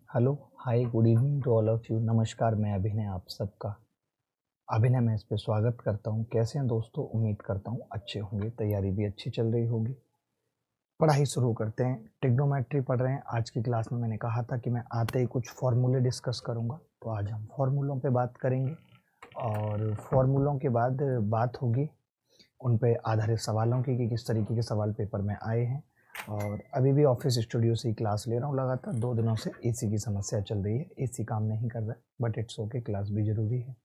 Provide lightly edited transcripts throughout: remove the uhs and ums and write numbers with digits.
Hello, hi, good evening to all of you. नमस्कार, मैं अभिनय आप सबका अभिनय मैं इस पे स्वागत करता हूँ। कैसे हैं दोस्तों? उम्मीद करता हूँ अच्छे होंगे। तैयारी भी अच्छी चल रही होगी। पढ़ाई शुरू करते हैं। ट्रिग्नोमेट्री पढ़ रहे हैं। आज की क्लास में मैंने कहा था कि मैं आते ही कुछ फॉर्मूले डिस्कस करूँगा, तो आज हम फॉर्मूलों पे बात करेंगे और फॉर्मूलों के बाद बात होगी उन पे आधारित सवालों की कि किस तरीके के सवाल पेपर में आए हैं। और अभी भी ऑफिस स्टूडियो से ही क्लास ले रहा हूँ। लगातार 2 दिनों से एसी की समस्या चल रही है। एसी काम नहीं कर रहा है, बट इट्स ओके, क्लास भी ज़रूरी है।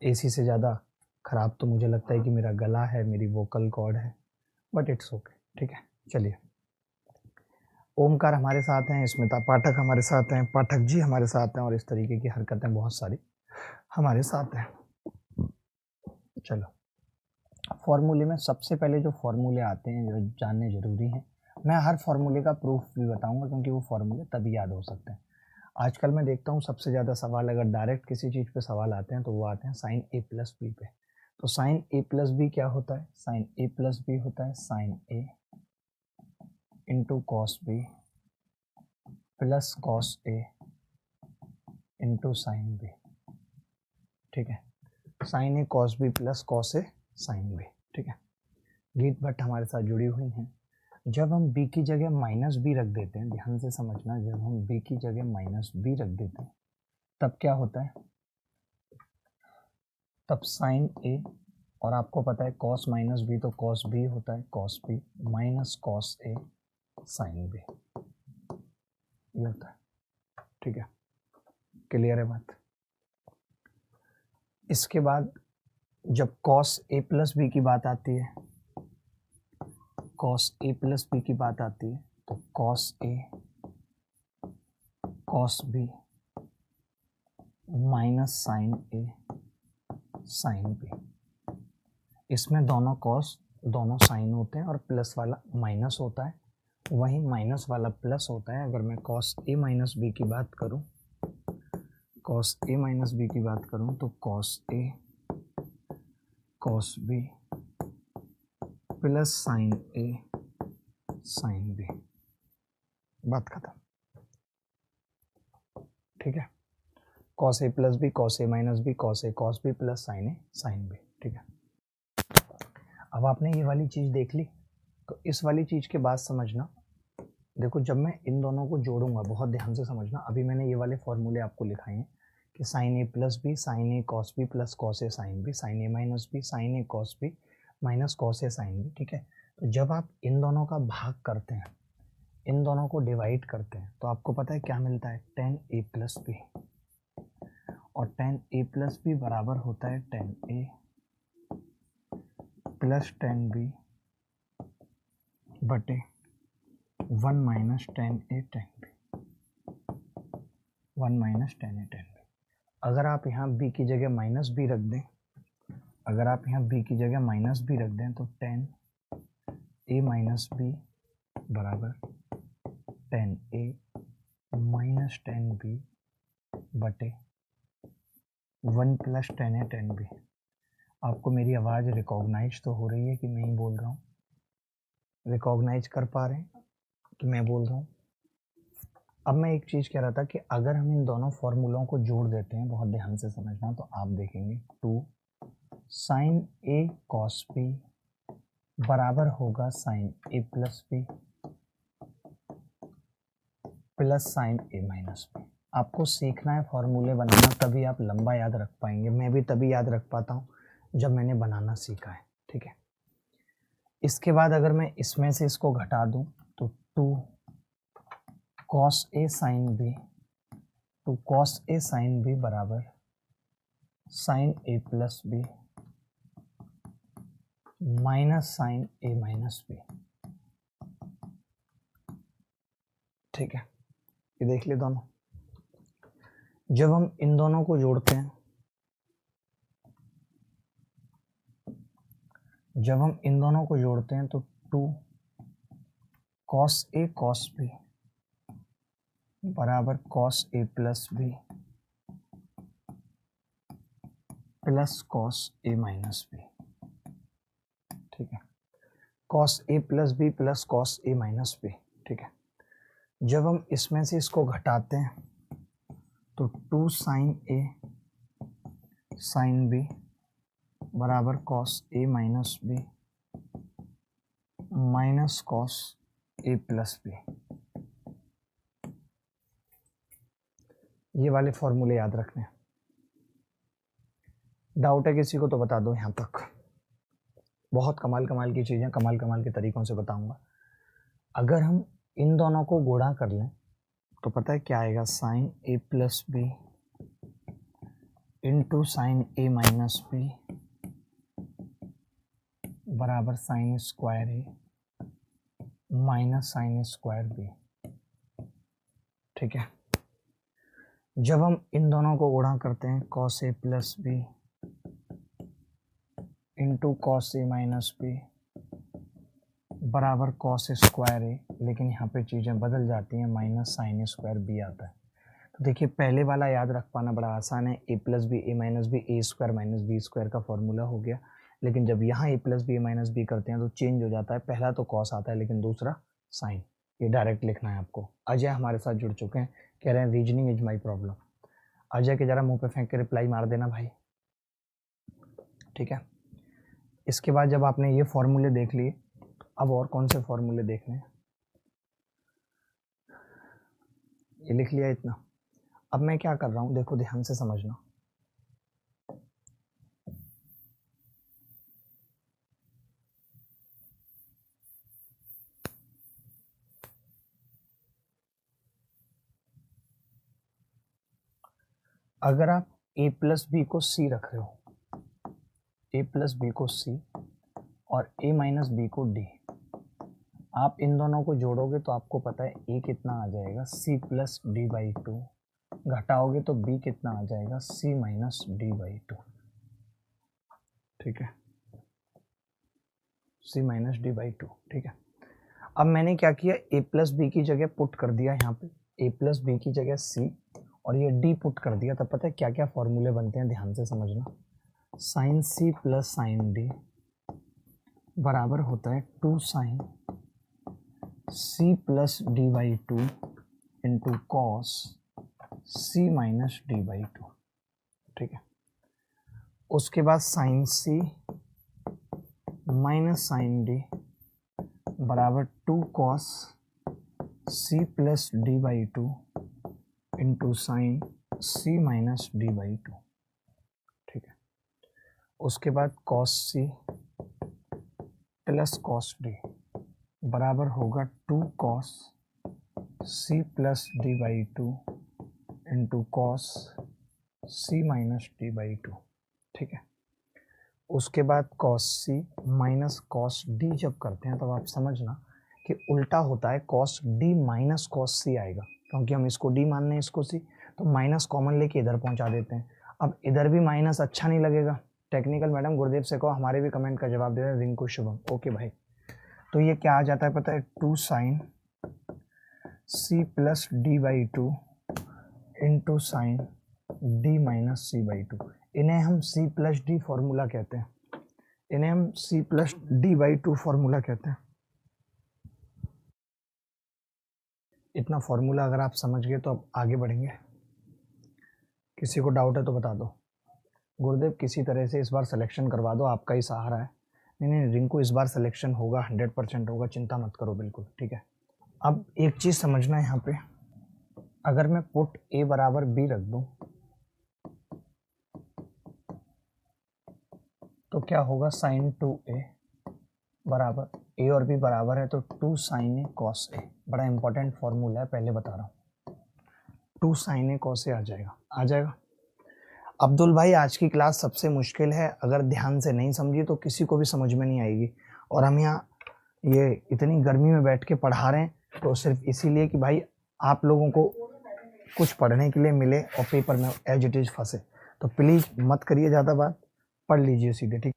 एसी से ज़्यादा ख़राब तो मुझे लगता है कि मेरा गला है, मेरी वोकल कॉर्ड है, बट इट्स ओके। ठीक है, चलिए। ओमकार हमारे साथ हैं, स्मिता पाठक हमारे साथ हैं, पाठक जी हमारे साथ हैं, और इस तरीके की हरकतें बहुत सारी हमारे साथ हैं। चलो, फॉर्मूले में सबसे पहले जो फॉर्मूले आते हैं जो जानने ज़रूरी हैं, मैं हर फॉर्मूले का प्रूफ भी बताऊंगा क्योंकि वो फॉर्मूले तभी याद हो सकते हैं। आजकल मैं देखता हूँ सबसे ज़्यादा सवाल अगर डायरेक्ट किसी चीज़ पे सवाल आते हैं तो वो आते हैं साइन ए प्लस बी पे। तो साइन ए प्लस बी क्या होता है? साइन ए प्लस बी होता है sine A into cos B plus cos A into sine B. ठीक है, sine A cos B plus cos A sine B. ठीक है, गीत भट्ट हमारे साथ जुड़ी हुई हैं। जब हम b की जगह माइनस बी रख देते हैं, ध्यान से समझना, जब हम b की जगह माइनस बी रख देते हैं तब क्या होता है? तब साइन ए, और आपको पता है कॉस माइनस बी तो कॉस बी होता है, cos B minus cos A sine B, ये होता है। ठीक है, क्लियर है बात? इसके बाद जब कॉस ए प्लस बी की बात आती है, कॉस ए प्लस बी की बात आती है तो cos A cos B minus sign A sine B. इसमें दोनों कॉस दोनों साइन होते हैं और प्लस वाला माइनस होता है, वहीं माइनस वाला प्लस होता है। अगर मैं कॉस ए माइनस बी की बात करूं, कॉस ए माइनस बी की बात करूं तो cos A cos B plus sign A sine B, बात खत्म। ठीक है, cos A plus B cos A minus B cos A cos B plus sign A sine B. ठीक है, अब आपने ये वाली चीज़ देख ली, तो इस वाली चीज़ के बाद समझना। देखो, जब मैं इन दोनों को जोड़ूंगा, बहुत ध्यान से समझना। अभी मैंने ये वाले फॉर्मूले आपको लिखाए हैं कि sign A plus B sine A cos B plus cos A sine B, sine A minus B sine A cos B minus cos A sine B. ठीक है, तो जब आप इन दोनों का भाग करते हैं, इन दोनों को डिवाइड करते हैं, तो आपको पता है क्या मिलता है? टेन ए प्लस बी, और टेन ए प्लस बी बराबर होता है टेन ए प्लस टेन बी बटे 1 माइनस टेन ए टेन बी, 1 माइनस टेन ए टेन बी। अगर आप यहाँ b की जगह माइनस बी रख दें, अगर आप यहाँ b की जगह माइनस बी रख दें तो टेन ए माइनस बी बराबर टेन ए माइनस टेन बी बटे 1 प्लस टेन ए टेन बी। आपको मेरी आवाज़ रिकॉग्नाइज तो हो रही है कि मैं ही बोल रहा हूँ? रिकॉग्नाइज कर पा रहे हैं कि मैं बोल रहा हूँ? अब मैं एक चीज़ कह रहा था कि अगर हम इन दोनों फॉर्मूलों को जोड़ देते हैं, बहुत ध्यान से समझना, तो आप देखेंगे 2 साइन ए कॉस बी बराबर होगा साइन ए प्लस बी प्लस साइन ए माइनस बी। आपको सीखना है फॉर्मूले बनाना, तभी आप लंबा याद रख पाएंगे। मैं भी तभी याद रख पाता हूँ जब मैंने बनाना सीखा है। ठीक है, इसके बाद अगर मैं इसमें से इसको घटा दूं तो 2 कॉस ए साइन बी, तो कॉस ए साइन बी बराबर साइन ए प्लस बी माइनस साइन ए माइनस बी। ठीक है, ये देख ले दोनों। जब हम इन दोनों को जोड़ते हैं, जब हम इन दोनों को जोड़ते हैं तो 2 कॉस ए कॉस बी बराबर cos A plus B plus cos A minus B. ठीक है, cos A plus B plus cos A minus B. ठीक है, जब हम इसमें से इसको घटाते हैं तो 2 साइन ए साइन बी बराबर cos A minus B minus cos A plus B. ये वाले फॉर्मूले याद रखने। डाउट है किसी को तो बता दो यहाँ तक। बहुत कमाल कमाल की चीज़ें कमाल कमाल के तरीकों से बताऊंगा। अगर हम इन दोनों को गुणा कर लें तो पता है क्या आएगा, साइन ए प्लस बी इंटू साइन ए माइनस बी बराबर साइन स्क्वायर ए माइनस साइन स्क्वायर बी। ठीक है, जब हम इन दोनों को गुणा करते हैं cos A plus B into cos A minus B बराबर कॉस स्क्वायर ए, लेकिन यहाँ पे चीज़ें बदल जाती हैं, माइनस साइन स्क्वायर बी आता है। तो देखिए पहले वाला याद रख पाना बड़ा आसान है, ए प्लस बी ए माइनस बी ए स्क्वायर माइनस बी स्क्वायर का फॉर्मूला हो गया। लेकिन जब यहाँ ए प्लस बी ए माइनस बी करते हैं तो चेंज हो जाता है, पहला तो कॉस आता है लेकिन दूसरा साइन। ये डायरेक्ट लिखना है आपको। अजय हमारे साथ जुड़ चुके हैं, कह रहे हैं reasoning is my problem. Ajay के ज़रा मुँह पे फेंक के रिप्लाई मार देना भाई। ठीक है, इसके बाद जब आपने ये फॉर्मूले देख लिए, अब और कौन से फॉर्मूले देखने हैं, ये लिख लिया इतना। अब मैं क्या कर रहा हूँ देखो ध्यान से समझना। अगर आप a प्लस बी को c रख रहे हो, a प्लस बी को c और a माइनस बी को d, आप इन दोनों को जोड़ोगे तो आपको पता है a कितना आ जाएगा, c plus D by two, घटाओगे तो b कितना आ जाएगा, c minus D by two. ठीक है, c minus D by two. ठीक है, अब मैंने क्या किया, a प्लस बी की जगह पुट कर दिया यहाँ पे, a प्लस बी की जगह c और ये d पुट कर दिया। तब पता है क्या क्या फॉर्मूले बनते हैं, ध्यान से समझना। Sine c plus sine d बराबर होता है 2 sine c plus D by two into cos c minus D by two. ठीक है, उसके बाद sine c minus sine d बराबर 2 cos c plus D by two into sine c minus D by two. ठीक है, उसके बाद cos c plus cos d बराबर होगा 2 cos c plus D by two into cos c minus D by two. ठीक है, उसके बाद cos c minus cos d जब करते हैं तब आप समझना कि उल्टा होता है, cos d minus cos c आएगा, क्योंकि हम इसको d मान रहे हैं इसको c, तो माइनस कॉमन लेके इधर पहुंचा देते हैं। अब इधर भी माइनस अच्छा नहीं लगेगा, टेक्निकल मैडम गुरुदेव से कहो, हमारे भी कमेंट का जवाब दे रहे हैं रिंकू शुभम। ओके भाई, तो ये क्या आ जाता है पता है, 2 sine c plus D by two into sine d minus c by two. इन्हें हम c प्लस डी फॉर्मूला कहते हैं, इन्हें हम c plus D by to formula कहते हैं। इतना फॉर्मूला अगर आप समझ गए तो अब आगे बढ़ेंगे। किसी को डाउट है तो बता दो। गुरुदेव किसी तरह से इस बार सिलेक्शन करवा दो, आपका ही सहारा है। नहीं नहीं रिंकू, इस बार सिलेक्शन होगा, 100% होगा, चिंता मत करो बिल्कुल। ठीक है, अब एक चीज़ समझना है यहाँ पे, अगर मैं पुट a बराबर b रख दूँ तो क्या होगा, साइन 2a बराबर a और b बराबर है तो 2 साइन ए कॉस ए। बड़ा इंपॉर्टेंट फॉर्मूला है, पहले बता रहा हूँ। 2 साइन ए कॉस ए आ जाएगा, आ जाएगा। अब्दुल भाई आज की क्लास सबसे मुश्किल है, अगर ध्यान से नहीं समझी तो किसी को भी समझ में नहीं आएगी। और हम यहाँ ये इतनी गर्मी में बैठ के पढ़ा रहे हैं तो सिर्फ इसीलिए कि भाई आप लोगों को कुछ पढ़ने के लिए मिले और पेपर में एज इट इज फंसे। तो प्लीज़ मत करिए ज़्यादा बात, पढ़ लीजिए सीधे। ठीक,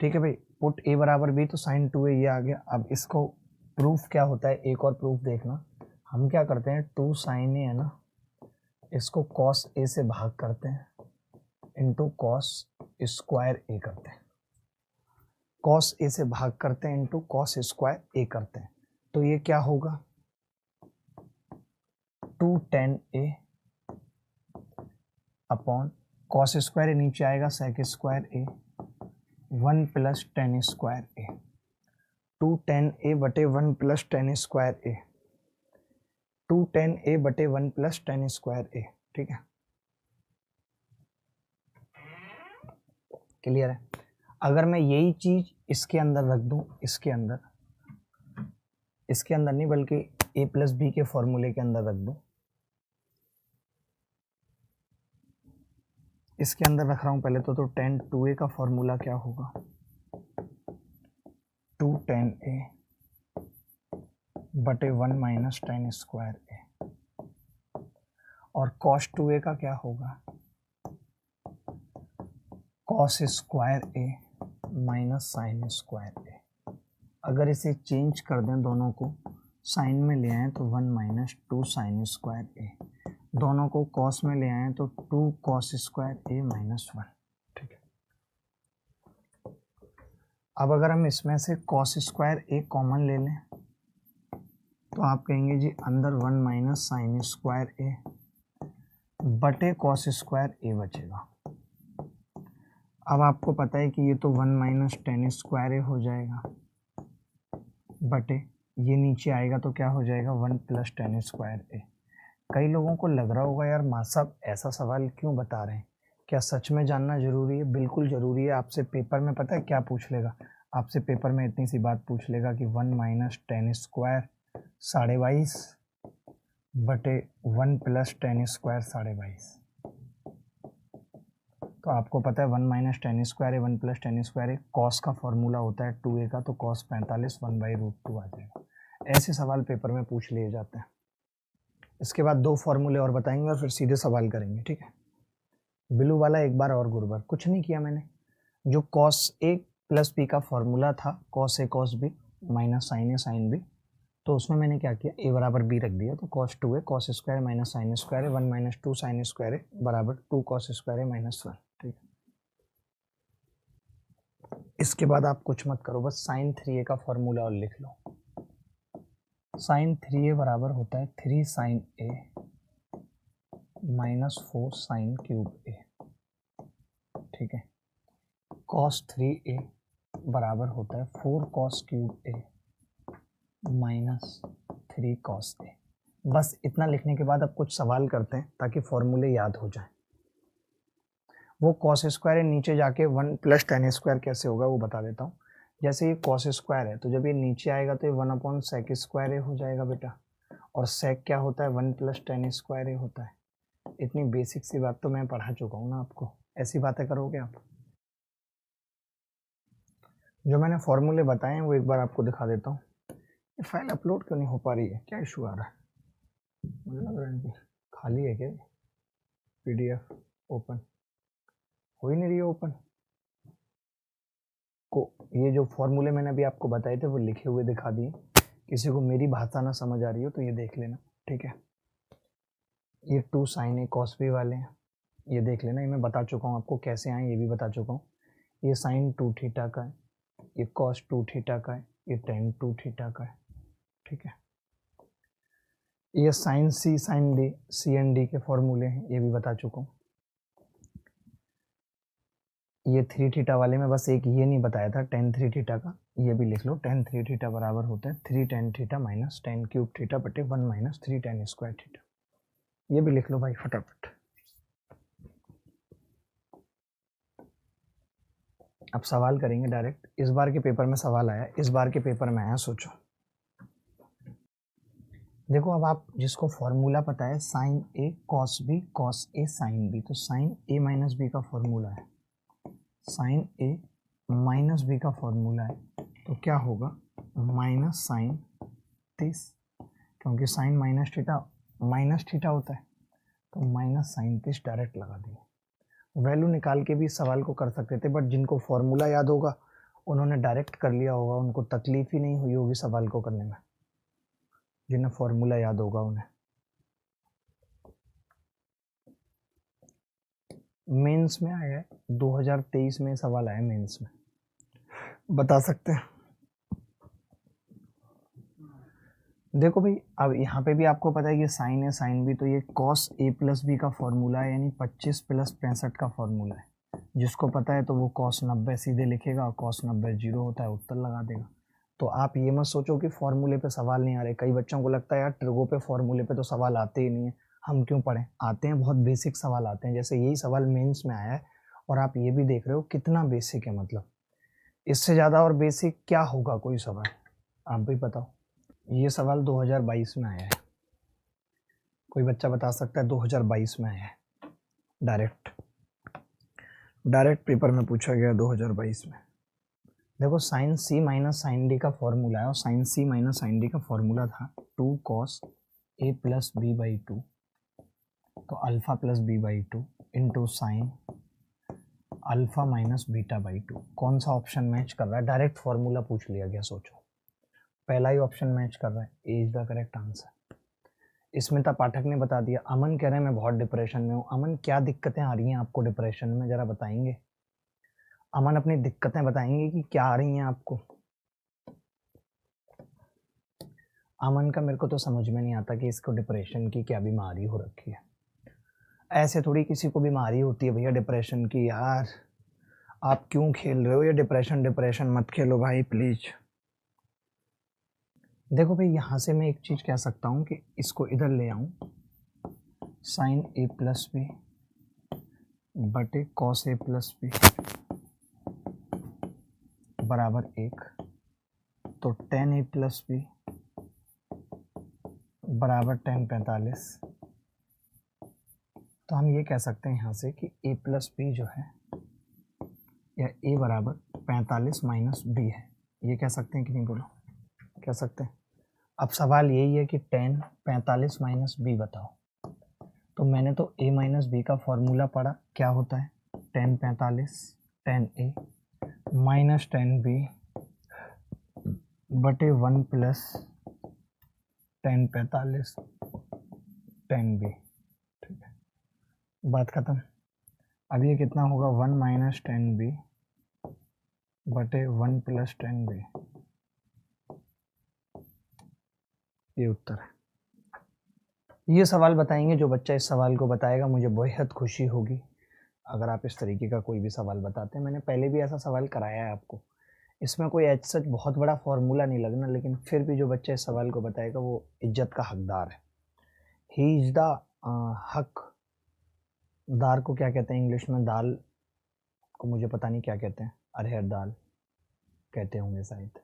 ठीक है भाई, पुट a बराबर b तो साइन 2a ये आ गया। अब इसको प्रूफ क्या होता है, एक और प्रूफ देखना। हम क्या करते हैं, 2 साइन ए है ना, इसको कॉस a से भाग करते हैं इंटू कॉस स्क्वायर a करते हैं, कॉस a से भाग करते हैं इंटू कॉस स्क्वायर a करते हैं। तो ये क्या होगा 2 tan A upon cos square नीचे आएगा sec square A 1 plus tan square A 2 tan A बटे 1 plus tan square A 2 tan A बटे 1 प्लस tan स्क्वायर A। ठीक है, क्लियर है। अगर मैं यही चीज इसके अंदर रख दूं, इसके अंदर नहीं बल्कि a प्लस बी के फॉर्मूले के अंदर रख दूं, इसके अंदर रख रहा हूं पहले तो tan 2a का फॉर्मूला क्या होगा 2 tan A बटे 1 माइनस tan स्क्वायर A, और cos 2a का क्या होगा cos square A minus sine square A। अगर इसे चेंज कर दें दोनों को, साइन में ले आए तो 1 माइनस 2 साइन स्क्वायर A, दोनों को कॉस में ले आए तो 2 कॉस स्क्वायर A माइनस 1। ठीक है, अब अगर हम इसमें से कॉस स्क्वायर A कॉमन ले लें तो आप कहेंगे जी अंदर 1 माइनस साइन स्क्वायर A बटे कॉस स्क्वायर A बचेगा। अब आपको पता है कि ये तो 1 माइनस tan स्क्वायर A हो जाएगा बटे ये नीचे आएगा तो क्या हो जाएगा 1 प्लस tan स्क्वायर A। कई लोगों को लग रहा होगा यार माँ साहब ऐसा सवाल क्यों बता रहे हैं, क्या सच में जानना जरूरी है? बिल्कुल जरूरी है। आपसे पेपर में पता है क्या पूछ लेगा, आपसे पेपर में इतनी सी बात पूछ लेगा कि 1 माइनस tan स्क्वायर 22.5 बटे 1 प्लस tan स्क्वायर 22.5। तो आपको पता है 1 माइनस tan स्क्वायर है 1 प्लस tan स्क्वायर है, कॉस का फॉर्मूला होता है 2a का, तो कॉस 45 1/√2 आ जाएगा। ऐसे सवाल पेपर में पूछ लिए जाते हैं। इसके बाद 2 फॉर्मूले और बताएंगे और फिर सीधे सवाल करेंगे। ठीक है, ब्लू वाला एक बार और गुरुबार कुछ नहीं किया मैंने, जो cos a प्लस b का फॉर्मूला था cos a cos b minus sine a sine b, तो उसमें मैंने क्या किया a बराबर b रख दिया, तो cos 2a cos square minus sine square 1 minus 2 sine square बराबर 2 cos स्क्वायर माइनस 1। ठीक है, इसके बाद आप कुछ मत करो, बस साइन 3a का फॉर्मूला और लिख लो। साइन 3a बराबर होता है 3 sine a minus 4 sine cube a। ठीक है, cos 3a बराबर होता है 4 cos cube a minus 3 cos a। बस इतना लिखने के बाद अब कुछ सवाल करते हैं ताकि फॉर्मूले याद हो जाए। वो cos स्क्वायर नीचे जाके 1 प्लस tan स्क्वायर कैसे होगा वो बता देता हूँ। जैसे ये cos स्क्वायर है तो जब ये नीचे आएगा तो ये 1 अपॉन सेक स्क्वायर ए हो जाएगा बेटा, और सेक क्या होता है 1 प्लस tan स्क्वायर ए होता है। इतनी बेसिक सी बात तो मैं पढ़ा चुका हूँ ना आपको, ऐसी बातें करोगे आप। जो मैंने फॉर्मूले बताए हैं वो एक बार आपको दिखा देता हूँ। ये फाइल अपलोड क्यों नहीं हो पा रही है, क्या इशू आ रहा है? मुझे लग रहा है कि खाली है क्या, PDF ओपन हो ही नहीं रही है ओपन को। ये जो फॉर्मूले मैंने अभी आपको बताए थे वो लिखे हुए दिखा दिए, किसी को मेरी भाषा ना समझ आ रही हो तो ये देख लेना। ठीक है, ये 2 साइन ए कॉस बी वाले हैं, ये देख लेना, ये मैं बता चुका हूँ आपको कैसे आए, ये भी बता चुका हूँ। ये साइन 2 थीटा का है, ये कॉस 2 थीटा का है, ये टेन 2 थीटा का है। ठीक है, ये sine C sine D C and D के फॉर्मूले हैं, ये भी बता चुका हूँ। ये 3 थीटा वाले में बस एक ये नहीं बताया था tan 3 थीटा का, ये भी लिख लो। tan 3 थीटा बराबर होता है 3 tan theta minus tan cube theta बटे 1 माइनस 3 tan स्क्वायर थीटा, ये भी लिख लो भाई फटाफट। अब सवाल करेंगे डायरेक्ट। इस बार के पेपर में सवाल आया, इस बार के पेपर में आया, सोचो। देखो अब आप जिसको फॉर्मूला पता है sine A cos B cos A sine B, तो साइन ए माइनस बी का फॉर्मूला है, साइन ए माइनस बी का फॉर्मूला है, तो क्या होगा माइनस साइन 30, क्योंकि साइन माइनस थीटा होता है, तो माइनस साइन 30 डायरेक्ट लगा दिया। वैल्यू निकाल के भी सवाल को कर सकते थे, बट जिनको फॉर्मूला याद होगा उन्होंने डायरेक्ट कर लिया होगा, उनको तकलीफ ही नहीं हुई होगी सवाल को करने में, जिन्हें फॉर्मूला याद होगा उन्हें। मेंस में आया है 2023 में सवाल आया मेंस में, बता सकते हैं। देखो भाई, अब यहाँ पे भी आपको पता है कि साइन है, साइन भी, तो ये कॉस ए प्लस बी का फॉर्मूला है, यानी 25 प्लस 65 का फॉर्मूला है। जिसको पता है तो वो कॉस 90 सीधे लिखेगा, और कॉस 90 जीरो होता है, उत्तर लगा देगा। तो आप ये मत सोचो कि फॉर्मूले पे सवाल नहीं आ रहे। कई बच्चों को लगता है यार ट्रिगो पे फॉर्मूले पे तो सवाल आते ही नहीं है, हम क्यों पढ़ें। आते हैं, बहुत बेसिक सवाल आते हैं, जैसे यही सवाल मेंस में आया है, और आप ये भी देख रहे हो कितना बेसिक है। मतलब इससे ज़्यादा और बेसिक क्या होगा कोई सवाल, आप भी बताओ। ये सवाल 2022 में आया है, कोई बच्चा बता सकता है 2022 में आया है, डायरेक्ट पेपर में पूछा गया 2022 में। देखो sine C minus sine D का फॉर्मूला है, और sine C minus sine D का फॉर्मूला था 2 cos A plus B by 2, तो alpha plus B by 2 into sine alpha minus beta by 2। कौन सा ऑप्शन मैच कर रहा है, डायरेक्ट फॉर्मूला पूछ लिया गया, सोचो। पहला ही ऑप्शन मैच कर रहा है, A is the correct answer. Smita Pathak ने बता दिया। अमन कह रहे हैं मैं बहुत डिप्रेशन में हूँ। अमन क्या दिक्कतें आ रही हैं आपको डिप्रेशन में, जरा बताएंगे। अमन अपनी दिक्कतें बताएंगे कि क्या आ रही हैं आपको। अमन का मेरे को तो समझ में नहीं आता कि इसको डिप्रेशन की क्या बीमारी हो रखी है। ऐसे थोड़ी किसी को बीमारी होती है भैया डिप्रेशन की, यार आप क्यों खेल रहे हो ये डिप्रेशन, डिप्रेशन मत खेलो भाई प्लीज। देखो भाई, यहाँ से मैं एक चीज कह सकता हूँ कि इसको इधर ले आऊं, साइन ए प्लस बी बटे कॉस ए प्लस बी बराबर 1, तो टेन ए प्लस बी बराबर टेन 45। तो हम ये कह सकते हैं यहाँ से कि ए प्लस बी जो है, या ए बराबर 45 माइनस बी है। ये कह सकते हैं कि नहीं, बोलो कह सकते हैं। अब सवाल यही है कि टेन 45 माइनस बी बताओ। तो मैंने तो ए माइनस बी का फॉर्मूला पढ़ा, क्या होता है, टेन 45 टेन ए माइनस टेन बी बटे 1 प्लस टेन 45 टेन बी। ठीक है, बात खत्म। अब ये कितना होगा, 1 माइनस टेन बी बटे 1 प्लस टेन बी। ये उत्तर है। ये सवाल बताएंगे, जो बच्चा इस सवाल को बताएगा मुझे बेहद खुशी होगी। अगर आप इस तरीके का कोई भी सवाल बताते हैं, मैंने पहले भी ऐसा सवाल कराया है आपको, इसमें कोई एज सच बहुत बड़ा फॉर्मूला नहीं लगना, लेकिन फिर भी जो बच्चा इस सवाल को बताएगा वो इज्जत का हकदार है। ही इज द हक दार को क्या कहते हैं इंग्लिश में, दाल को मुझे पता नहीं क्या कहते हैं, अरहर दाल कहते होंगे शायद।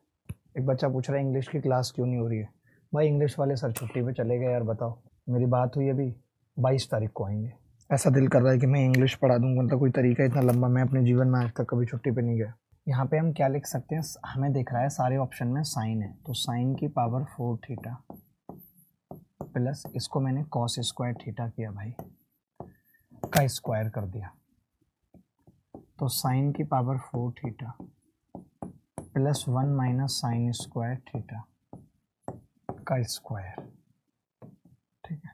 एक बच्चा पूछ रहा है इंग्लिश की क्लास क्यों नहीं हो रही है। भाई इंग्लिश वाले सर छुट्टी पे चले गए यार, बताओ। मेरी बात हुई अभी, 22 तारीख को आएंगे। ऐसा दिल कर रहा है कि मैं इंग्लिश पढ़ा दूँ, मतलब कोई तरीका इतना लंबा, मैं अपने जीवन में आज तक कभी छुट्टी पे नहीं गया। यहाँ पे हम क्या लिख सकते हैं, हमें दिख रहा है सारे ऑप्शन में साइन है, तो साइन की पावर 4 थीटा प्लस इसको मैंने कॉस स्क्वायर थीटा किया भाई, का स्क्वायर कर दिया, तो साइन की power 4 theta plus 1 minus sine square theta का स्क्वायर। ठीक है,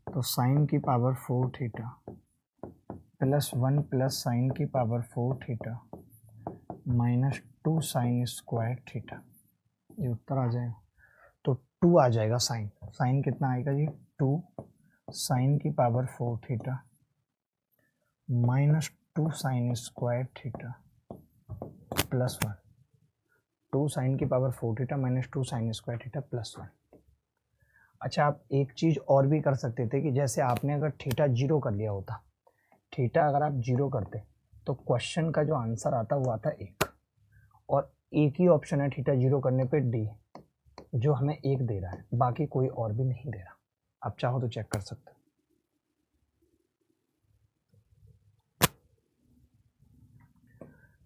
तो साइन की power 4 theta plus 1 plus sine की power 4 theta minus 2 sine square theta, ये उत्तर आ जाएगा। तो 2 आ जाएगा साइन, साइन कितना आएगा जी, 2 साइन की power 4 theta minus 2 sine square theta plus 1, 2 sine की power 4 theta minus 2 sine square theta plus 1। अच्छा, आप एक चीज़ और भी कर सकते थे कि जैसे आपने अगर थीटा जीरो कर लिया होता, थीटा अगर आप जीरो करते तो क्वेश्चन का जो आंसर आता वो आता 1, और एक ही ऑप्शन है थीटा जीरो करने पे डी, जो हमें 1 दे रहा है, बाकी कोई और भी नहीं दे रहा। आप चाहो तो चेक कर सकते हो।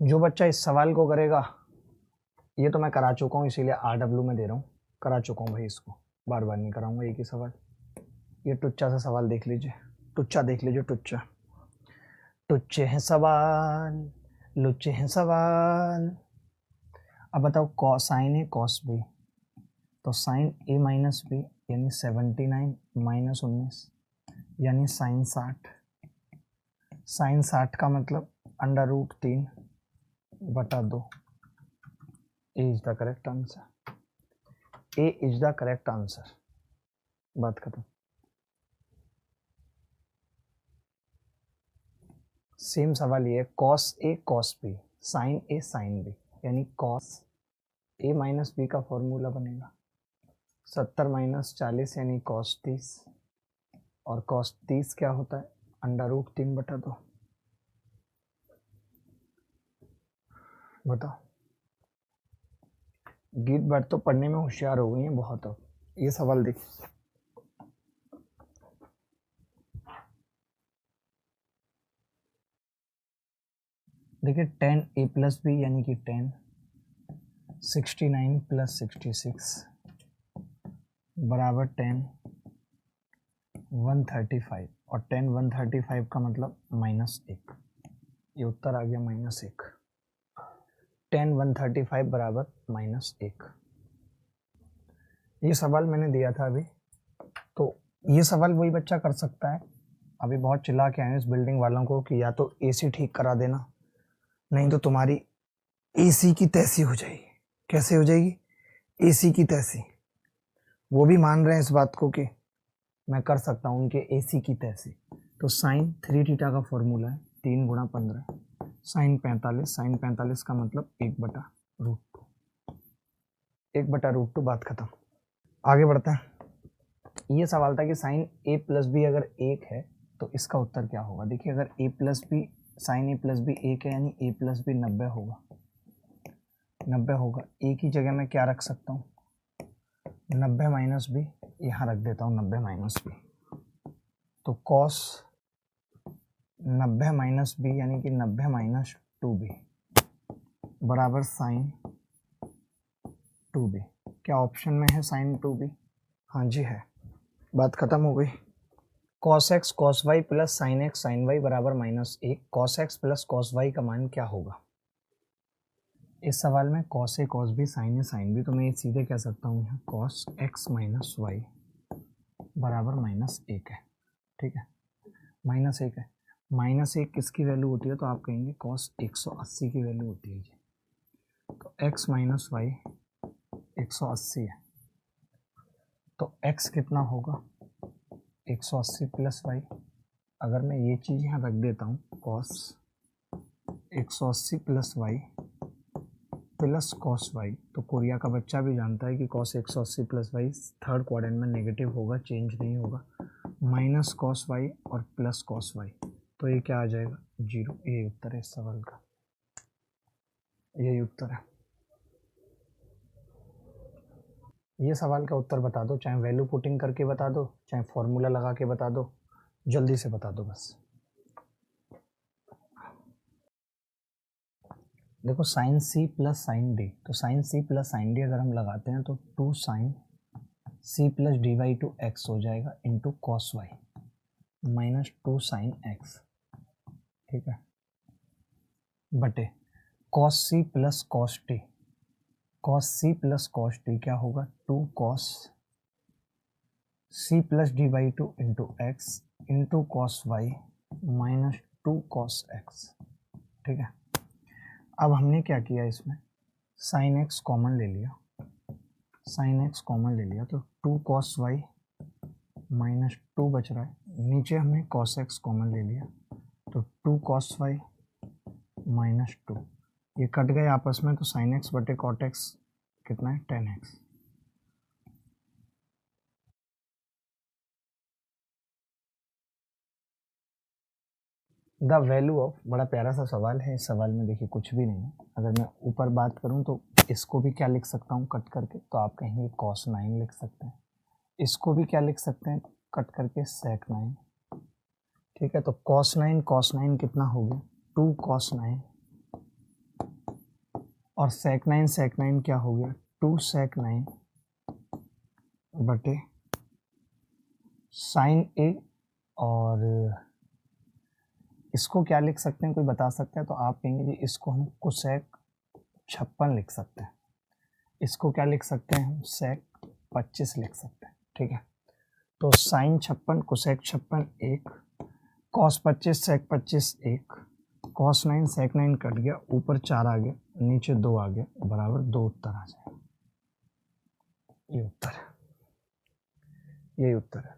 जो बच्चा इस सवाल को करेगा, ये तो मैं करा चुका हूँ इसीलिए RW में दे रहा हूँ, करा चुका हूँ भाई, इसको बार बार नहीं कराऊंगा एक ही सवाल। ये टुच्चा सा सवाल देख लीजिए, टुच्चा देख लीजिए, टुच्चा। टुच्चे हैं सवाल, लुच्चे हैं सवाल। अब बताओ, साइन है कॉस बी, तो साइन ए माइनस बी यानी 79 माइनस 19 यानी साइन 60। साइन 60 का मतलब अंडर रूट 3 बटा 2, A is the correct answer. A is the correct answer. बात खत्म। सेम सवाल ये है, cos A cos B sine A sine B, यानी कॉस ए माइनस बी का फॉर्मूला बनेगा 70 माइनस 40 यानी कॉस 30, और कॉस 30 क्या होता है √3/2। बताओ, गीत भर तो पढ़ने में होशियार हो गई हैं बहुत। अब ये सवाल देख, देखिए 10a प्लस बी यानी कि 10, 69 प्लस 66 बराबर 10, 135, और 10 135 का मतलब -1, ये उत्तर आ गया -1। 10 135 बराबर -1। ये सवाल मैंने दिया था अभी, तो ये सवाल वही बच्चा कर सकता है। अभी बहुत चिल्ला के आए इस बिल्डिंग वालों को कि या तो एसी ठीक करा देना, नहीं तो तुम्हारी एसी की तैसी हो जाएगी। कैसे हो जाएगी? एसी की तैसी। वो भी मान रहे हैं इस बात को कि मैं कर सकता हूँ उनके एसी की तैसी। तो साइन 3θ का फॉर्मूला है 3 × 15, साइन 45, साइन 45 का मतलब 1/√2, 1/√2। बात खत्म। आगे बढ़ते हैं। ये सवाल था कि साइन ए प्लस बी अगर 1 है तो इसका उत्तर क्या होगा। देखिए, अगर ए प्लस बी साइन ए प्लस बी 1 है यानी ए प्लस बी 90 होगा, 90 होगा। ए की जगह मैं क्या रख सकता हूँ, 90 माइनस बी, यहाँ रख देता हूँ 90 माइनस बी। तो कॉस 90 माइनस बी यानी कि 90 माइनस 2b बराबर साइन 2b। क्या ऑप्शन में है साइन 2b? हाँ जी है। बात खत्म हो गई। Cos X cos Y plus sine X sine Y बराबर -1, cos X plus cos Y का मान क्या होगा। इस सवाल में cos A cos B sine A sine B, तो मैं सीधे कह सकता हूँ यहाँ कॉस एक्स माइनस वाई बराबर -1 है। ठीक है, -1 है। -1 किसकी वैल्यू होती है, तो आप कहेंगे कॉस 180 की वैल्यू होती है। तो x माइनस वाई 180 है, तो x कितना होगा 180 प्लस वाई। अगर मैं ये चीज़ यहाँ रख देता हूँ cos 180 plus Y plus cos Y, तो कोरिया का बच्चा भी जानता है कि cos 180 plus Y third quadrant में नेगेटिव होगा, चेंज नहीं होगा, माइनस कॉस वाई और प्लस कॉस वाई, तो ये क्या आ जाएगा 0। ये उत्तर है इस सवाल का, यही उत्तर है। ये सवाल का उत्तर बता दो, चाहे वैल्यू पुटिंग करके बता दो, चाहे फॉर्मूला लगा के बता दो, जल्दी से बता दो बस। देखो sine C plus sine D, तो sine C plus sine D अगर हम लगाते हैं तो 2 sine C plus D by two X हो जाएगा into cos Y minus 2 sine X. ठीक है, बटे cos C plus cos T, cos C plus cos T क्या होगा 2 cos C plus D by two into X into cos Y minus 2 cos X. ठीक है, अब हमने क्या किया, इसमें साइन एक्स कॉमन ले लिया, साइन एक्स कॉमन ले लिया, तो 2 कॉस वाई माइनस 2 बच रहा है, नीचे हमने कॉस एक्स कॉमन ले लिया, तो 2 कॉस वाई माइनस 2, ये कट गए आपस में, तो साइन एक्स बटे कॉट एक्स कितना है 10x। द वैल्यू ऑफ, बड़ा प्यारा सा सवाल है। इस सवाल में देखिए कुछ भी नहीं है। अगर मैं ऊपर बात करूं तो इसको भी क्या लिख सकता हूं कट करके, तो आप कहेंगे cos 9 लिख सकते हैं। इसको भी क्या लिख सकते हैं कट करके sec 9। ठीक है, तो cos 9 कितना हो गया 2 cos 9, और sec 9 क्या हो गया 2 sec 9 बटे साइन ए, और इसको क्या लिख सकते हैं कोई बता सकता है, तो आप कहेंगे जी इसको हम कोसेक 56 लिख सकते हैं। इसको क्या लिख सकते हैं हम सेक 25 लिख सकते हैं। ठीक है, तो साइन 56 कोसेक 56 1, कॉस 25 सेक 25 1, कॉस 9 सेक 9 कट गया, ऊपर 4 आ गया, नीचे 2 आ गया, बराबर 2 उत्तर आ जाएगा। ये उत्तर है, यही उत्तर है।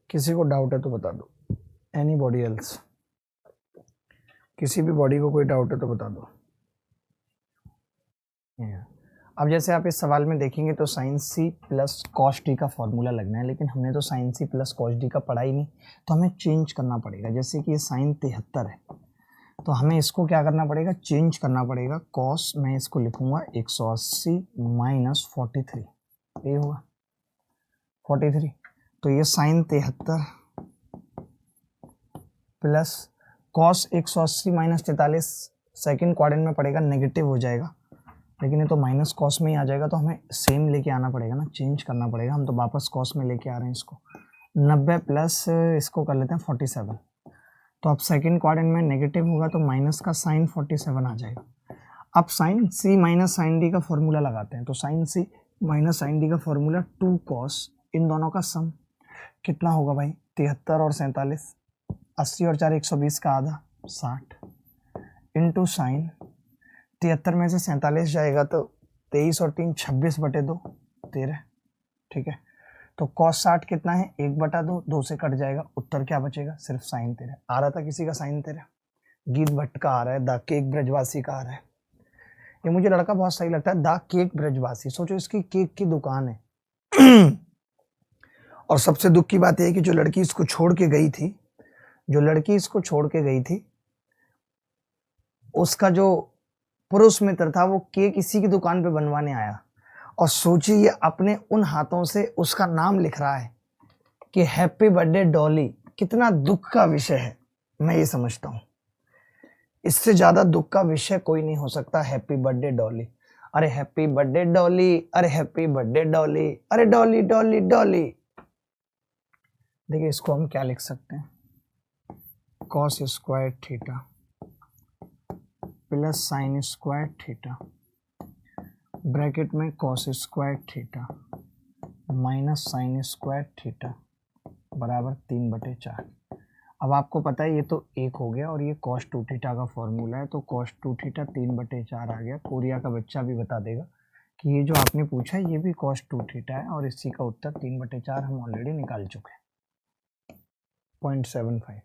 किसी को डाउट है तो बता दो, एनी बॉडी एल्स, किसी भी बॉडी को कोई डाउट है तो बता दो। अब जैसे आप इस सवाल में देखेंगे तो sine C plus cos D का फॉर्मूला लगना है, लेकिन हमने तो sine C plus cos D का पढ़ा ही नहीं, तो हमें चेंज करना पड़ेगा। जैसे कि ये साइन 73 है, तो हमें इसको क्या करना पड़ेगा, चेंज करना पड़ेगा। कॉस मैं इसको लिखूंगा 180 माइनस 43, ये होगा 43। तो ये sine 73 plus cos 180 minus 43 second quadrant में पड़ेगा, नेगेटिव हो जाएगा, लेकिन ये तो माइनस कॉस में ही आ जाएगा, तो हमें सेम लेके आना पड़ेगा ना, चेंज करना पड़ेगा। हम तो वापस कॉस में लेके आ रहे हैं इसको। 90 प्लस इसको कर लेते हैं 47, तो अब सेकंड क्वाड्रेंट में नेगेटिव होगा तो माइनस का साइन 47 आ जाएगा। अब sign C minus sine D का फॉर्मूला लगाते हैं, तो sine C minus sine D का फॉर्मूला 2 कॉस, इन दोनों का सम कितना होगा भाई, 73 और 47, 80 और 4 120 का आधा 60, इंटू साइन 73 में से 47 जाएगा तो 23 और 3 26/2 13, ठीक है। तो कॉस 60 कितना है, 1/2, 2 से कट जाएगा, उत्तर क्या बचेगा, सिर्फ साइन 13 आ रहा था। किसी का साइन 13, गीत भट्ट का आ रहा है, द केक ब्रजवासी का आ रहा है। ये मुझे लड़का बहुत सही लगता है, द केक ब्रजवासी। सोचो इसकी केक की दुकान है और सबसे दुख की बात यह है कि जो लड़की इसको छोड़ के गई थी, उसका जो पुरुष मित्र था वो केक इसी की दुकान पे बनवाने आया, और सोचिए ये अपने उन हाथों से उसका नाम लिख रहा है कि हैप्पी बर्थडे डॉली। कितना दुख का विषय है, मैं ये समझता हूँ इससे ज्यादा दुख का विषय कोई नहीं हो सकता। हैप्पी बर्थडे डॉली, अरे हैप्पी बर्थडे डॉली, अरे हैप्पी बर्थडे डॉली, अरे डॉली डॉली डॉली। देखिए इसको हम क्या लिख सकते हैं, cos square theta plus sine square theta, bracket में cos square theta minus sine square theta बराबर 3/4। अब आपको पता है ये तो 1 हो गया, और ये cos 2 थीटा का फॉर्मूला है, तो cos 2 थीटा 3/4 आ गया। कोरिया का बच्चा भी बता देगा कि ये जो आपने पूछा है ये भी cos 2 थीटा है, और इसी का उत्तर 3/4 हम ऑलरेडी निकाल चुके हैं, 0.75।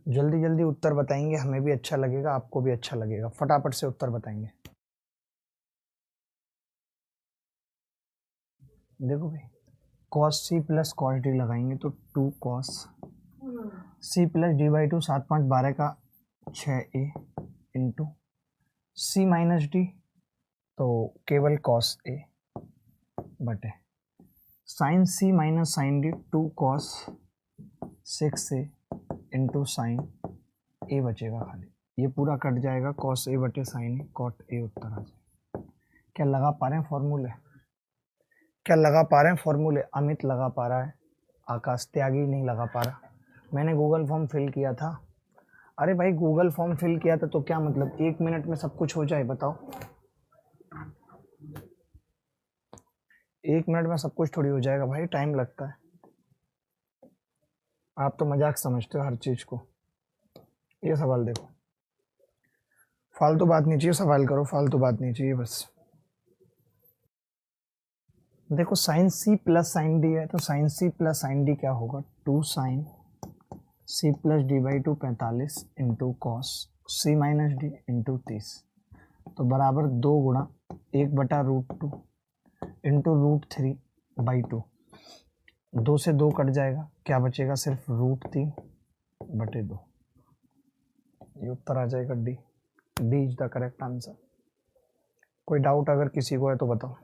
जल्दी जल्दी उत्तर बताएंगे, हमें भी अच्छा लगेगा, आपको भी अच्छा लगेगा। फटाफट से उत्तर बताएंगे। देखो भाई, cos c plus cos d लगाएंगे तो 2 cos c प्लस d/2 7 5 12 का 6a into c minus D, तो केवल cos a बटे sine c minus sine D 2 cos 6a into sine a बचेगा खाली, ये पूरा कट जाएगा, cos a बटे साइन a cot a उत्तर आ जाएगा। क्या लगा पा रहे हैं फॉर्मूले, क्या लगा पा रहे हैं फॉर्मूले? अमित लगा पा रहा है, आकाश त्यागी नहीं लगा पा रहा। मैंने गूगल फॉर्म फिल किया था। अरे भाई गूगल फॉर्म फिल किया था तो क्या मतलब 1 मिनट में सब कुछ हो जाए, बताओ? 1 मिनट में सब कुछ थोड़ी हो जाएगा भाई, टाइम लगता है। आप तो मजाक समझते हो हर चीज को। ये सवाल देखो, फालतू बात नहीं चाहिए, सवाल करो, फालतू बात नहीं चाहिए बस। देखो sine C plus sine D है, तो sine C plus sine D क्या होगा, 2 sine C plus d/2 45 into cos C minus D into 30, तो बराबर 2 गुणा 1/√2 इंटू √3/2। 2 से 2 कट जाएगा, क्या बचेगा, सिर्फ √3/2। ये उत्तर आ जाएगा D. D is the correct answer. कोई डाउट अगर किसी को है तो बताओ।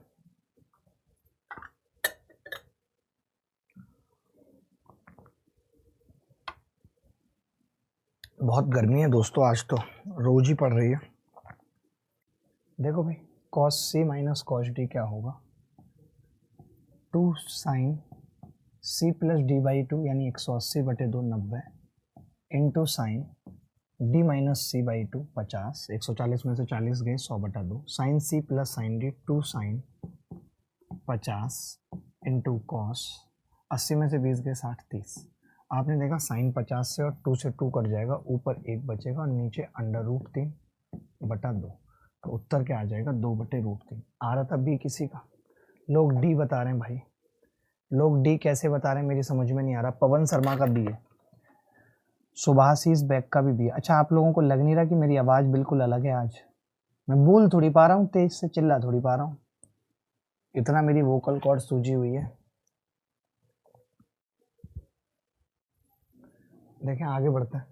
बहुत गर्मी है दोस्तों, आज तो रोज ही पड़ रही है। देखो भाई, cos c minus cos d क्या होगा, 2 साइन c प्लस d/2 यानी 180/2 90 into sine d minus c/2 50, 140 में से 40 गए, 100/2 sine c plus sine d 2 sine 50 into cos, 80 में से 20 गए 60, 30। आपने देखा साइन 50 से और 2 से 2 कट जाएगा, ऊपर 1 बचेगा और नीचे √3/2। तो उत्तर क्या आ जाएगा, 2/√3। आ रहा था बी किसी का? लोग डी बता रहे हैं भाई, लोग डी कैसे बता रहे हैं मेरी समझ में नहीं आ रहा। पवन शर्मा का बी है, सुभाषीष बैग का भी बी है। अच्छा, आप लोगों को लग नहीं रहा कि मेरी आवाज़ बिल्कुल अलग है आज? मैं बोल थोड़ी पा रहा हूँ, तेज से चिल्ला थोड़ी पा रहा हूँ, इतना मेरी वोकल कॉर्ड सूजी हुई है। देखें आगे बढ़ते हैं।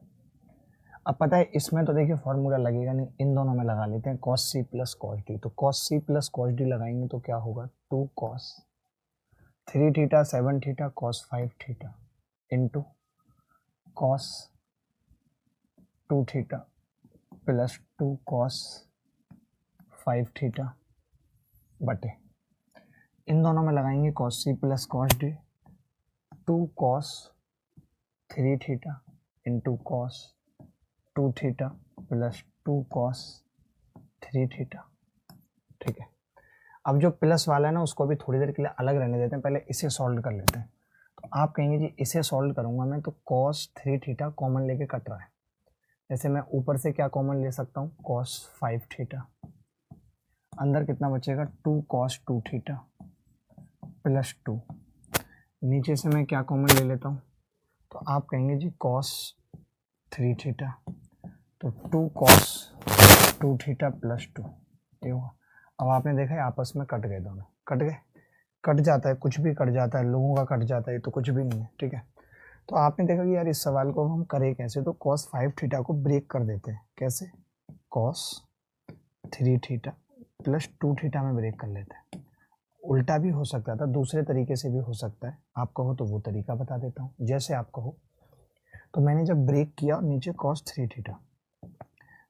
अब पता है इसमें तो देखिए फॉर्मूला लगेगा नहीं, इन दोनों में लगा लेते हैं cos c plus cos d। तो cos c plus cos d लगाएंगे तो क्या होगा, 2 cos 3 theta 7 theta cos 5 theta into cos 2 theta plus 2 cos 5 theta बटे, इन दोनों में लगाएंगे cos c plus cos d, 2 cos 3 theta into cos 2 theta plus 2 cos 3 theta. ठीक है, अब जो प्लस वाला है ना उसको भी थोड़ी देर के लिए अलग रहने देते हैं, पहले इसे सॉल्व कर लेते हैं। तो आप कहेंगे जी इसे सॉल्व करूंगा मैं, तो cos 3 थीटा कॉमन लेके कट रहा है, जैसे मैं ऊपर से क्या कॉमन ले सकता हूँ, cos 5 थीटा, अंदर कितना बचेगा 2 cos 2 थीटा प्लस 2, नीचे से मैं क्या कॉमन ले लेता हूँ, तो आप कहेंगे जी cos 3 थीटा, तो 2 cos 2 थीटा प्लस 2, ये हुआ। अब आपने देखा है आपस में कट गए, दोनों कट गए, कट जाता है, कुछ भी कट जाता है, लोगों का कट जाता है, तो कुछ भी नहीं है। ठीक है, तो आपने देखा कि यार इस सवाल को हम करें कैसे, तो cos 5 थीटा को ब्रेक कर देते हैं। कैसे, cos 3 थीटा प्लस 2 थीटा में ब्रेक कर लेते हैं। उल्टा भी हो सकता था, दूसरे तरीके से भी हो सकता है, आप कहो तो वो तरीका बता देता हूँ, जैसे आप कहो। तो मैंने जब ब्रेक किया और नीचे cos 3 थीटा,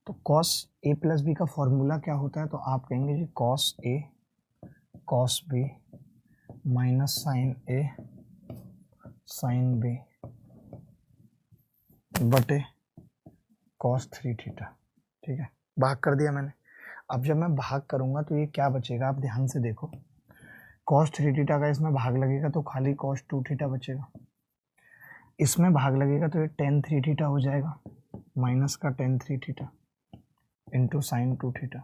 तो cos a प्लस बी का फॉर्मूला क्या होता है, तो आप कहेंगे जी cos a cos b minus sine a sine b बटे cos 3 थीटा। ठीक है, भाग कर दिया मैंने। अब जब मैं भाग करूंगा तो ये क्या बचेगा, आप ध्यान से देखो, cos 3 थीटा का इसमें भाग लगेगा तो खाली cos 2 थीटा बचेगा, इसमें भाग लगेगा तो ये tan 3 थीटा हो जाएगा, माइनस का tan 3 theta into sine 2 theta.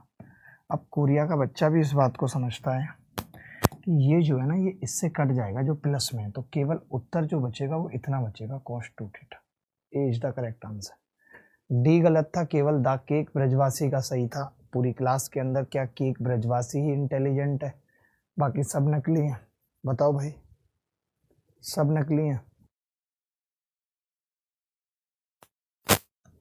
अब कोरिया का बच्चा भी इस बात को समझता है कि ये जो है ना ये इससे कट जाएगा जो प्लस में है, तो केवल उत्तर जो बचेगा वो इतना बचेगा, cos 2 theta. A is the correct answer. D गलत था, केवल द केक ब्रजवासी का सही था। पूरी क्लास के अंदर क्या केक ब्रजवासी ही इंटेलिजेंट है, बाकी सब नकली हैं? बताओ भाई, सब नकली हैं।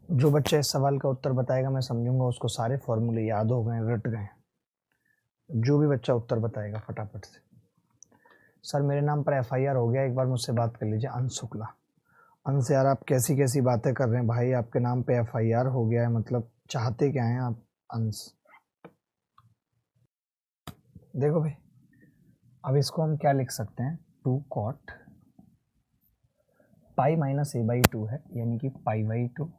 जो बच्चा इस सवाल का उत्तर बताएगा मैं समझूंगा उसको सारे फॉर्मूले याद हो गए, रट गए। जो भी बच्चा उत्तर बताएगा फटाफट से। सर मेरे नाम पर एफआईआर हो गया, एक बार मुझसे बात कर लीजिए। अंश शुक्ला। अंश यार आप कैसी कैसी बातें कर रहे हैं भाई, आपके नाम पे एफआईआर हो गया है, मतलब चाहते क्या हैं आप अंश? देखो भाई, अब इसको हम क्या लिख सकते हैं, 2 cot pi minus a by 2 है, यानी कि pi by 2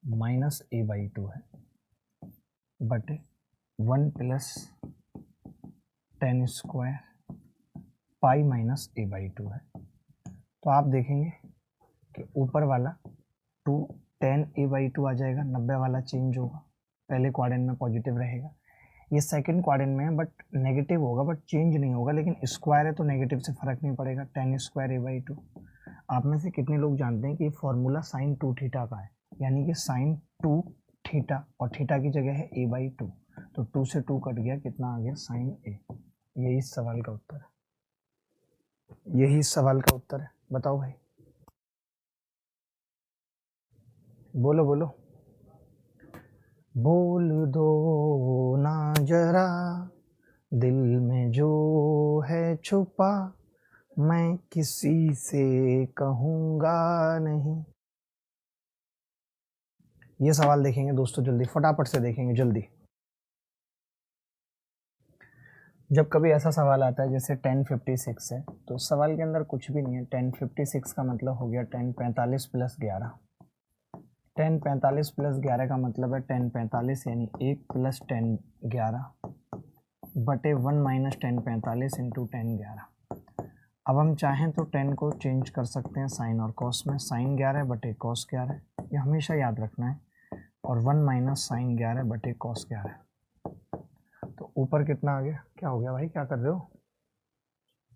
minus a by 2 है बटे 1 plus tan square pi minus a by 2 है। तो आप देखेंगे कि ऊपर वाला 2 tan a बाई 2 आ जाएगा, 90 वाला चेंज होगा, पहले क्वाड्रेंट में पॉजिटिव रहेगा, ये सेकंड क्वाड्रेंट में है बट नेगेटिव होगा, बट चेंज नहीं होगा, लेकिन स्क्वायर है तो नेगेटिव से फर्क नहीं पड़ेगा, tan स्क्वायर a बाई 2। आप में से कितने लोग जानते हैं कि ये फॉर्मूला साइन 2 थीटा का है, यानी कि साइन 2 थीटा और थीटा की जगह है a बाई 2, तो 2 से 2 कट गया, कितना आ गया साइन a। यही इस सवाल का उत्तर है, यही इस सवाल का उत्तर है। बताओ भाई, बोलो बोलो, बोल दो ना जरा दिल में जो है छुपा, मैं किसी से कहूँगा नहीं। ये सवाल देखेंगे दोस्तों, जल्दी फटाफट से देखेंगे जल्दी। जब कभी ऐसा सवाल आता है जैसे 1056 है, तो सवाल के अंदर कुछ भी नहीं है, 1056 का मतलब हो गया 1045 प्लस 11, 1045 प्लस 11 का मतलब है 1045, यानी 1 प्लस 10 11 बटे 1 माइनस 10 45 इंटू 10 11। अब हम चाहें तो 10 को चेंज कर सकते हैं साइन और कॉस में, साइन 11 बटे कॉस 11, ये हमेशा याद रखना है, और 1 माइनस साइन 11 बटे कॉस 11। तो ऊपर कितना आ गया, क्या हो गया भाई, क्या कर रहे हो,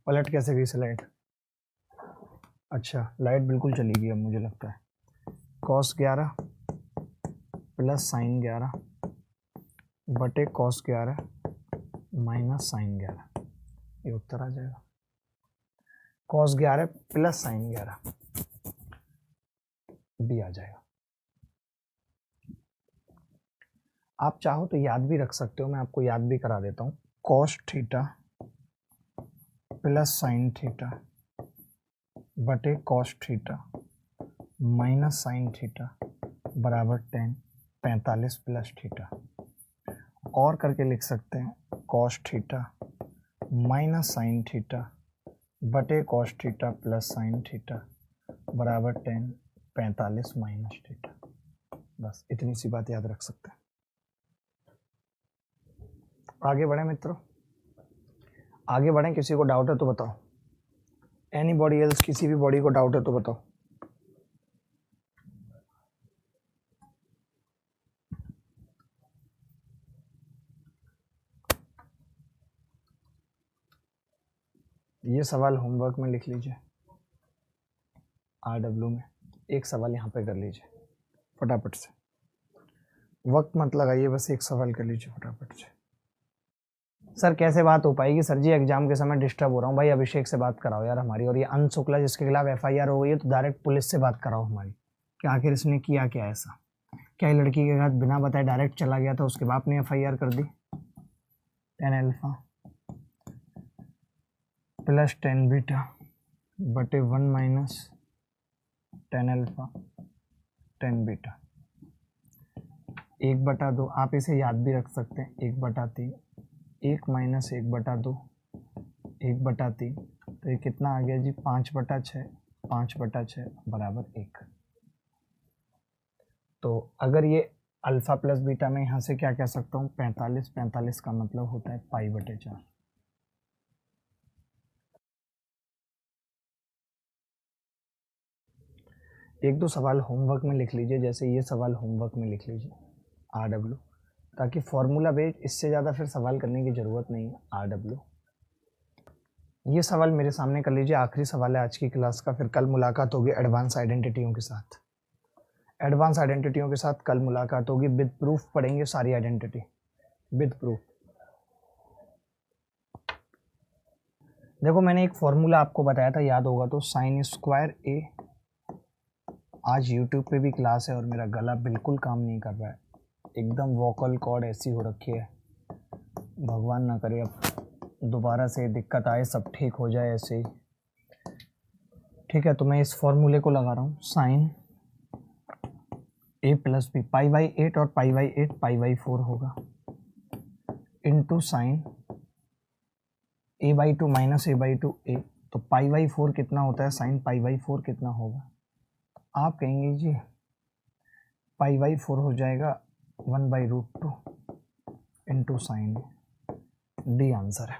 पलट कैसे गई से लाइट? अच्छा लाइट बिल्कुल चली गई अब मुझे लगता है। कॉस 11 प्लस साइन 11 बटे कॉस 11 माइनस साइन 11, ये उत्तर आ जाएगा। कॉस 11 प्लस साइन 11 भी आ जाएगा। आप चाहो तो याद भी रख सकते हो, मैं आपको याद भी करा देता हूँ। Cos theta plus sine theta बटे cos theta minus sine theta बराबर 10 45 प्लस थीटा, और करके लिख सकते हैं cos theta minus sine theta बटे cos theta plus sine theta बराबर 10 45 माइनस थीटा। बस इतनी सी बात याद रख सकते हैं। आगे बढ़े मित्रों, आगे बढ़े। किसी को डाउट है तो बताओ, एनी बॉडी एल्स, किसी भी बॉडी को डाउट है तो बताओ। ये सवाल होमवर्क में लिख लीजिए, RW में एक सवाल यहाँ पे कर लीजिए फटाफट से, वक्त मत लगाइए, बस एक सवाल कर लीजिए फटाफट से। सर कैसे बात हो पाएगी? सर जी एग्जाम के समय डिस्टर्ब हो रहा हूँ। भाई अभिषेक से बात कराओ यार हमारी, और ये अंश शुक्ला जिसके खिलाफ FIR हो गई है तो डायरेक्ट पुलिस से बात कराओ हमारी, कि आखिर इसने किया क्या ऐसा, क्या लड़की के साथ बिना बताए डायरेक्ट चला गया था, उसके बाप ने FIR कर दी। 10 अल्फा प्लस 10 बीटा बटे 1 माइनस 10 अल्फा 10 बीटा, 1/2। आप इसे याद भी रख सकते हैं, 1/3, 1 माइनस 1/2 1/3, तो ये कितना आ गया जी 5/6, 5/6 बराबर 1। तो अगर ये अल्फा प्लस बीटा में यहाँ से क्या कह सकता हूँ 45, 45 का मतलब होता है π/4। एक दो सवाल होमवर्क में लिख लीजिए, जैसे ये सवाल होमवर्क में लिख लीजिए RW, ताकि फॉर्मूला बेस्ड इससे ज़्यादा फिर सवाल करने की ज़रूरत नहीं है। RW ये सवाल मेरे सामने कर लीजिए, आखिरी सवाल है आज की क्लास का, फिर कल मुलाकात होगी एडवांस आइडेंटिटियों के साथ। एडवांस आइडेंटिटियों के साथ कल मुलाकात होगी, विद प्रूफ पढ़ेंगे सारी आइडेंटिटी विद प्रूफ। देखो मैंने एक फॉर्मूला आपको बताया था, याद होगा तो, sin स्क्वायर A। आज YouTube पे भी क्लास है और मेरा गला बिल्कुल काम नहीं कर रहा है, एकदम वोकल कॉर्ड ऐसी हो रखी है, भगवान ना करे अब दोबारा से दिक्कत आए, सब ठीक हो जाए ऐसे ही। ठीक है, तो मैं इस फॉर्मूले को लगा रहा हूँ, sin A प्लस B π/8 और π/8 π/4 होगा, into sine A/2 minus A/2 A, तो π/4 कितना होता है, साइन π/4 कितना होगा, आप कहेंगे जी π/4 हो जाएगा 1/√2 इंटू साइन, डी आंसर है।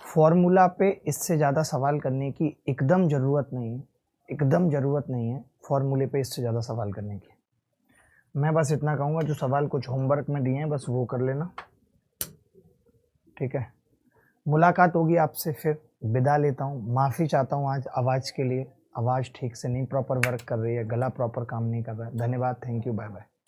फॉर्मूला पे इससे ज़्यादा सवाल करने की एकदम ज़रूरत नहीं है, एकदम ज़रूरत नहीं है फॉर्मूले पे इससे ज़्यादा सवाल करने की। मैं बस इतना कहूँगा, जो सवाल कुछ होमवर्क में दिए हैं बस वो कर लेना, ठीक है। मुलाकात होगी आपसे, फिर विदा लेता हूँ, माफ़ी चाहता हूँ आज आवाज़ के लिए, आवाज़ ठीक से नहीं प्रॉपर वर्क कर रही है, गला प्रॉपर काम नहीं कर रहा है। धन्यवाद, थैंक यू, बाय बाय।